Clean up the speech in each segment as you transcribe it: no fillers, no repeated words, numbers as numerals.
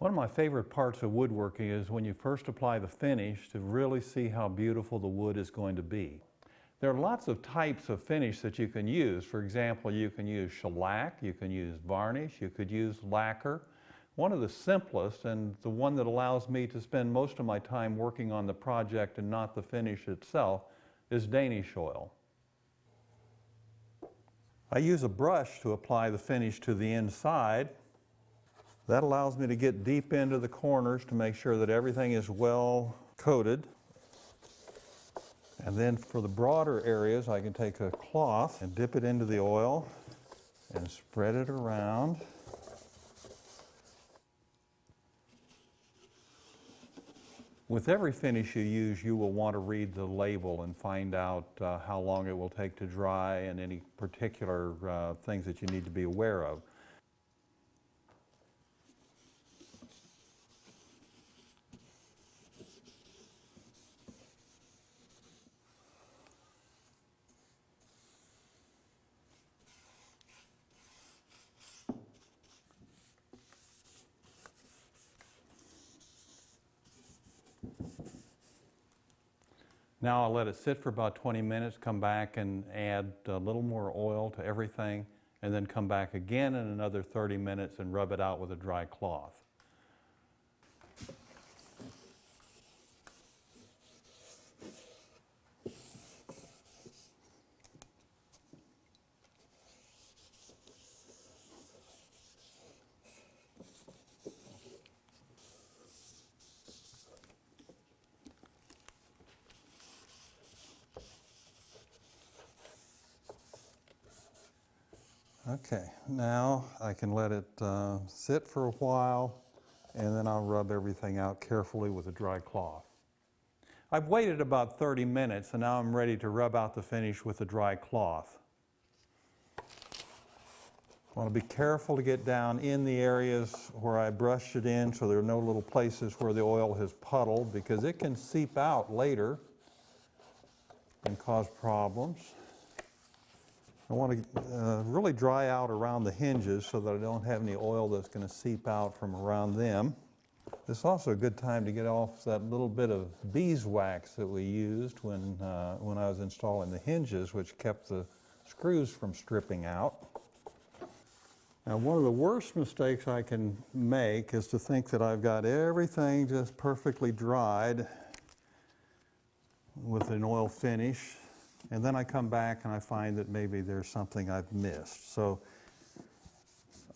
One of my favorite parts of woodworking is when you first apply the finish to really see how beautiful the wood is going to be. There are lots of types of finish that you can use. For example, you can use shellac, you can use varnish, you could use lacquer. One of the simplest and the one that allows me to spend most of my time working on the project and not the finish itself is Danish Oil. I use a brush to apply the finish to the inside. That allows me to get deep into the corners to make sure that everything is well coated. And then for the broader areas, I can take a cloth and dip it into the oil and spread it around. With every finish you use, you will want to read the label and find out how long it will take to dry and any particular things that you need to be aware of. Now I'll let it sit for about 20 minutes, come back and add a little more oil to everything, and then come back again in another 30 minutes and rub it out with a dry cloth. Okay, now I can let it sit for a while, and then I'll rub everything out carefully with a dry cloth. I've waited about 30 minutes, and now I'm ready to rub out the finish with a dry cloth. I want to be careful to get down in the areas where I brushed it in so there are no little places where the oil has puddled, because it can seep out later and cause problems. I want to really dry out around the hinges so that I don't have any oil that's going to seep out from around them. This is also a good time to get off that little bit of beeswax that we used when I was installing the hinges, which kept the screws from stripping out. Now, one of the worst mistakes I can make is to think that I've got everything just perfectly dried with an oil finish, and then I come back and I find that maybe there's something I've missed. So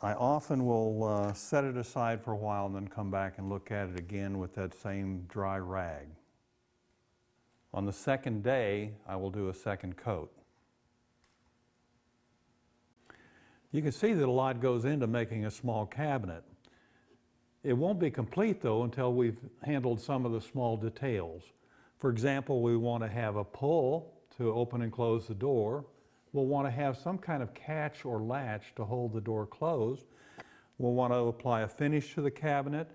I often will set it aside for a while and then come back and look at it again with that same dry rag. On the second day, I will do a second coat. You can see that a lot goes into making a small cabinet. It won't be complete, though, until we've handled some of the small details. For example, we want to have a pull to open and close the door. We'll want to have some kind of catch or latch to hold the door closed. We'll want to apply a finish to the cabinet.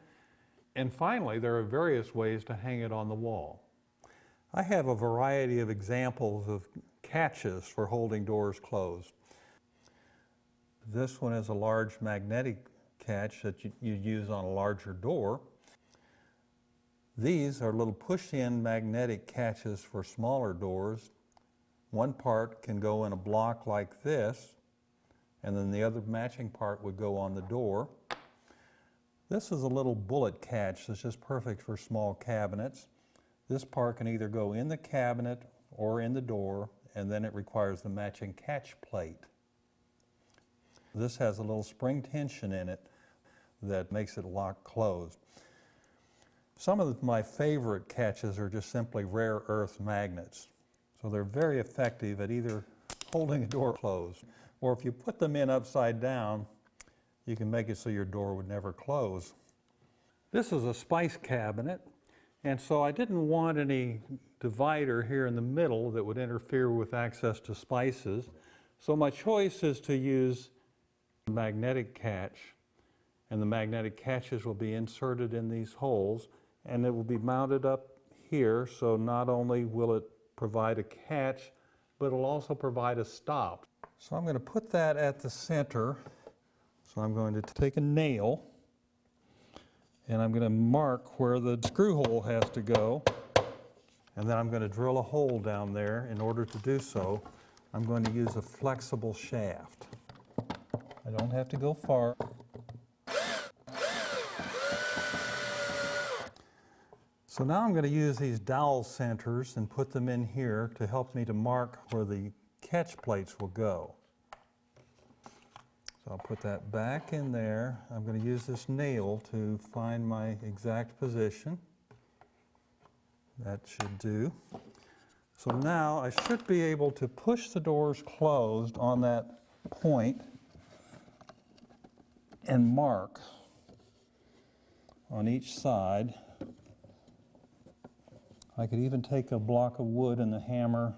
And finally, there are various ways to hang it on the wall. I have a variety of examples of catches for holding doors closed. This one is a large magnetic catch that you'd use on a larger door. These are little push-in magnetic catches for smaller doors. One part can go in a block like this, and then the other matching part would go on the door. This is a little bullet catch that's just perfect for small cabinets. This part can either go in the cabinet or in the door, and then it requires the matching catch plate. This has a little spring tension in it that makes it lock closed. Some of my favorite catches are just simply rare earth magnets. So they're very effective at either holding a door closed, or if you put them in upside down, you can make it so your door would never close. This is a spice cabinet, and so I didn't want any divider here in the middle that would interfere with access to spices. So my choice is to use a magnetic catch, and the magnetic catches will be inserted in these holes, and it will be mounted up here, so not only will it provide a catch, but it'll also provide a stop. So I'm going to put that at the center. So I'm going to take a nail And I'm going to mark where the screw hole has to go. And then I'm going to drill a hole down there. In order to do so, I'm going to use a flexible shaft. I don't have to go far. So now I'm going to use these dowel centers and put them in here to help me to mark where the catch plates will go. So I'll put that back in there. I'm going to use this nail to find my exact position. That should do. So now I should be able to push the doors closed on that point and mark on each side. I could even take a block of wood and a hammer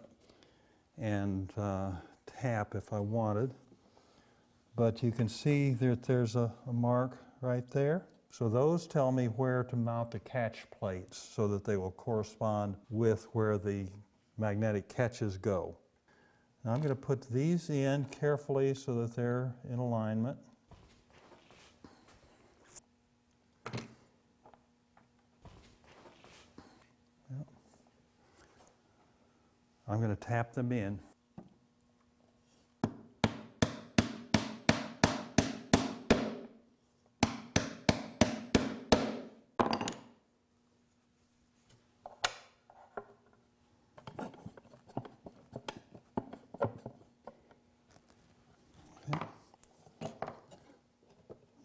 and tap if I wanted. But you can see that there's a mark right there. So those tell me where to mount the catch plates so that they will correspond with where the magnetic catches go. Now I'm going to put these in carefully so that they're in alignment. Yep. I'm going to tap them in.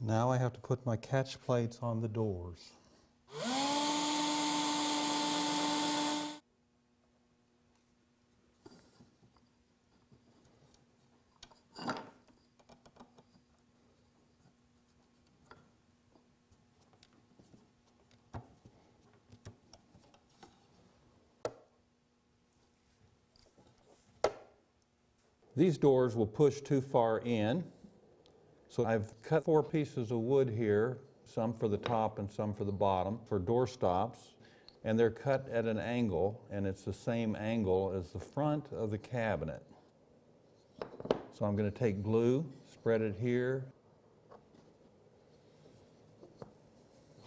Now I have to put my catch plates on the doors. These doors will push too far in. So I've cut 4 pieces of wood here, some for the top and some for the bottom, for door stops. And they're cut at an angle, and it's the same angle as the front of the cabinet. So I'm going to take glue, spread it here,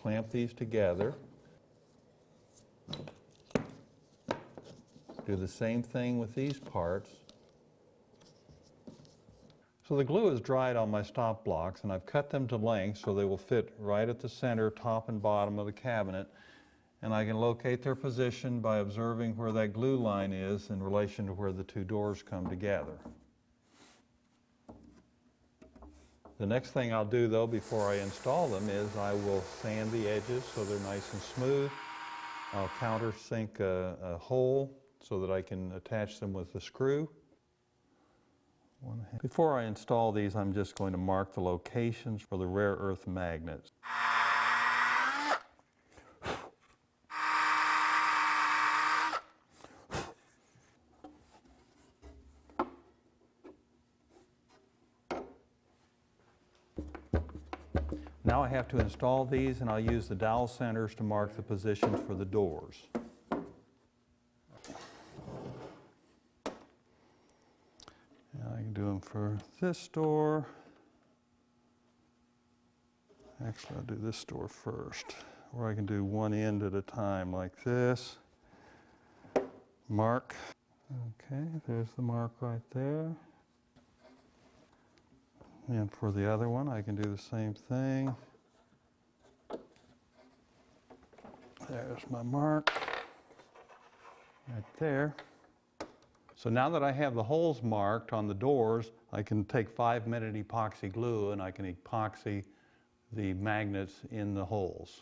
clamp these together. Do the same thing with these parts. So the glue is dried on my stop blocks, and I've cut them to length so they will fit right at the center, top and bottom of the cabinet. And I can locate their position by observing where that glue line is in relation to where the 2 doors come together. The next thing I'll do, though, before I install them is I will sand the edges so they're nice and smooth. I'll countersink a hole so that I can attach them with the screw. Before I install these, I'm just going to mark the locations for the rare earth magnets. Now I have to install these, and I'll use the dowel centers to mark the positions for the doors. I can do them for this door. Actually, I'll do this door first, or I can do one end at a time like this. Mark. Okay, there's the mark right there. And for the other one, I can do the same thing. There's my mark right there. So now that I have the holes marked on the doors, I can take 5-minute epoxy glue and I can epoxy the magnets in the holes.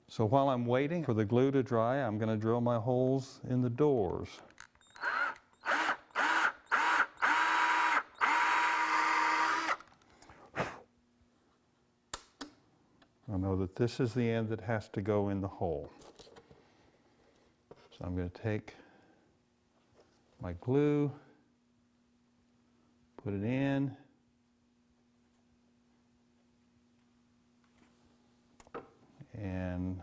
So while I'm waiting for the glue to dry, I'm going to drill my holes in the doors. I know that this is the end that has to go in the hole. So I'm going to take my glue, put it in, and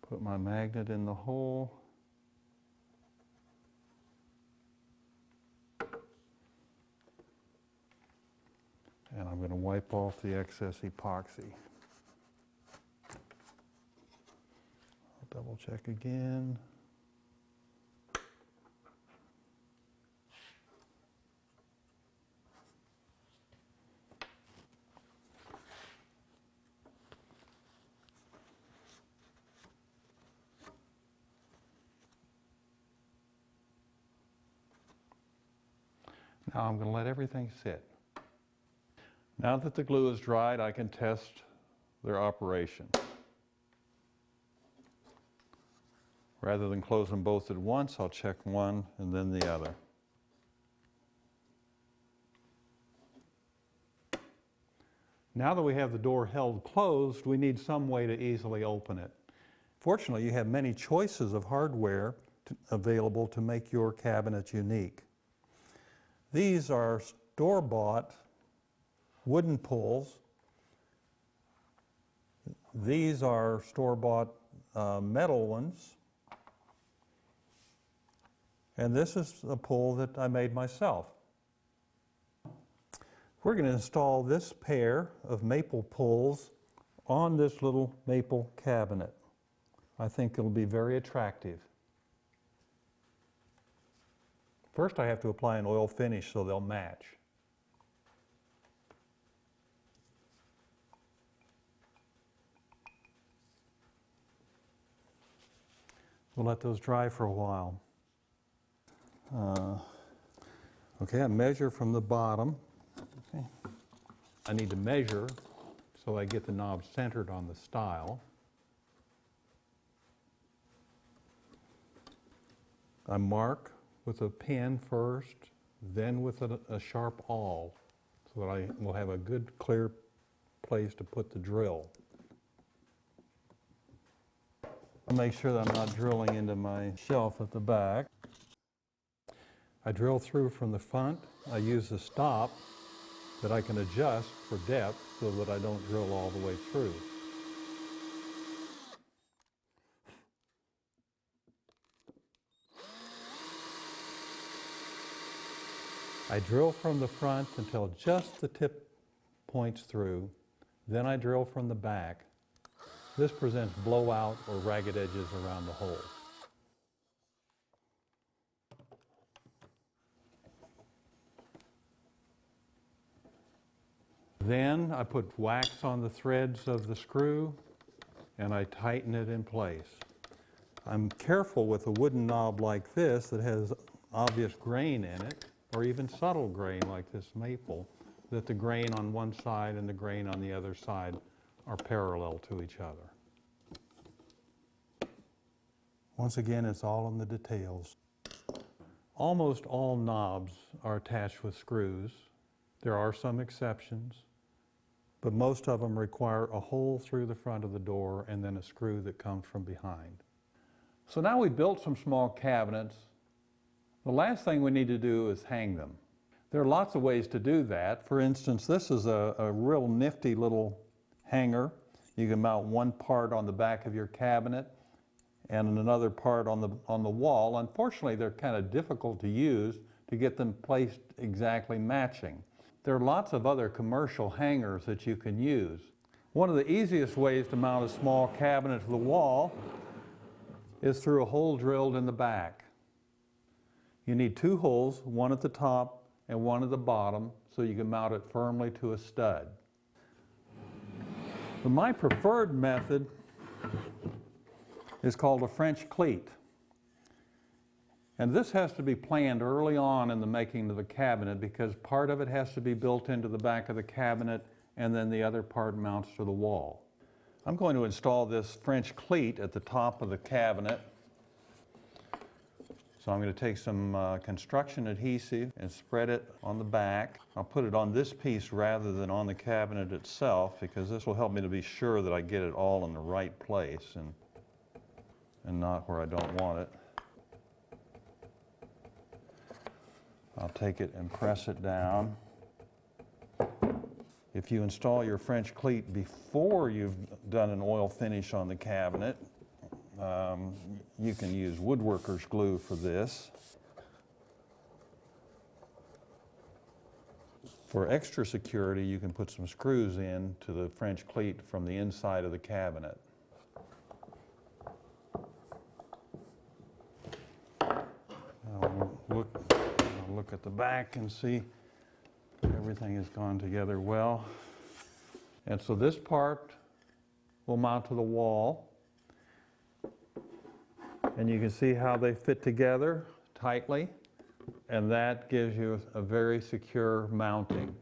put my magnet in the hole. I'm going to wipe off the excess epoxy. I'll double check again. Now I'm going to let everything sit. Now that the glue is dried, I can test their operation. Rather than close them both at once, I'll check one and then the other. Now that we have the door held closed, we need some way to easily open it. Fortunately, you have many choices of hardware available to make your cabinet unique. These are store-bought wooden pulls. These are store-bought metal ones. And this is a pull that I made myself. We're going to install this pair of maple pulls on this little maple cabinet. I think it'll be very attractive. First, I have to apply an oil finish so they'll match. We'll let those dry for a while. Okay, I measure from the bottom. Okay. I need to measure so I get the knob centered on the stile. I mark with a pin first, then with a sharp awl, so that I will have a good clear place to put the drill. I'll make sure that I'm not drilling into my shelf at the back. I drill through from the front. I use a stop that I can adjust for depth so that I don't drill all the way through. I drill from the front until just the tip points through. Then I drill from the back. This presents blowout or ragged edges around the hole. Then I put wax on the threads of the screw and I tighten it in place. I'm careful with a wooden knob like this that has obvious grain in it, or even subtle grain like this maple, that the grain on one side and the grain on the other side are parallel to each other. Once again, it's all in the details. Almost all knobs are attached with screws. There are some exceptions, but most of them require a hole through the front of the door and then a screw that comes from behind. So now we built some small cabinets. The last thing we need to do is hang them. There are lots of ways to do that. For instance, this is a real nifty little hanger. You can mount one part on the back of your cabinet and another part on the wall. Unfortunately, they're kind of difficult to use to get them placed exactly matching. There are lots of other commercial hangers that you can use. One of the easiest ways to mount a small cabinet to the wall is through a hole drilled in the back. You need two holes, one at the top and one at the bottom, so you can mount it firmly to a stud. But my preferred method is called a French cleat. And this has to be planned early on in the making of the cabinet because part of it has to be built into the back of the cabinet and then the other part mounts to the wall. I'm going to install this French cleat at the top of the cabinet. So I'm going to take some construction adhesive and spread it on the back. I'll put it on this piece rather than on the cabinet itself because this will help me to be sure that I get it all in the right place and not where I don't want it. I'll take it and press it down. If you install your French cleat before you've done an oil finish on the cabinet, you can use woodworker's glue for this. For extra security, you can put some screws in to the French cleat from the inside of the cabinet. I'll look at the back and see everything has gone together well. And so this part will mount to the wall. And you can see how they fit together tightly. And that gives you a very secure mounting.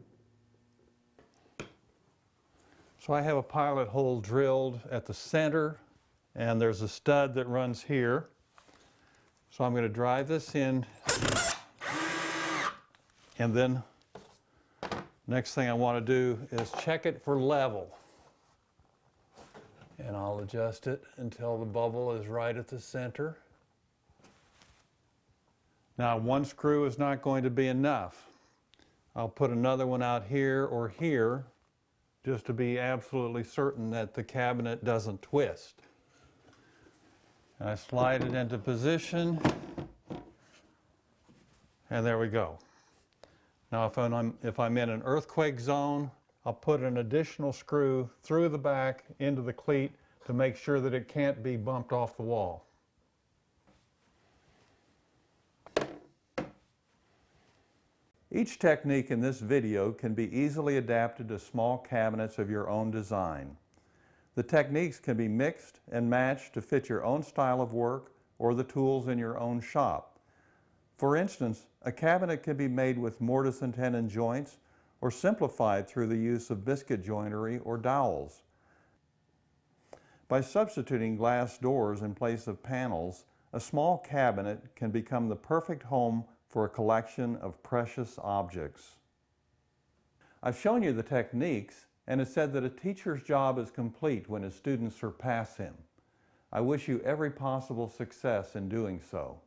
So I have a pilot hole drilled at the center, and there's a stud that runs here. So I'm going to drive this in, and then next thing I want to do is check it for level. And I'll adjust it until the bubble is right at the center. Now, one screw is not going to be enough. I'll put another one out here or here just to be absolutely certain that the cabinet doesn't twist. And I slide it into position, and there we go. Now, if I'm in an earthquake zone, I'll put an additional screw through the back into the cleat to make sure that it can't be bumped off the wall. Each technique in this video can be easily adapted to small cabinets of your own design. The techniques can be mixed and matched to fit your own style of work or the tools in your own shop. For instance, a cabinet can be made with mortise and tenon joints or simplified through the use of biscuit joinery or dowels. By substituting glass doors in place of panels, a small cabinet can become the perfect home for a collection of precious objects. I've shown you the techniques, and it said that a teacher's job is complete when his students surpass him. I wish you every possible success in doing so.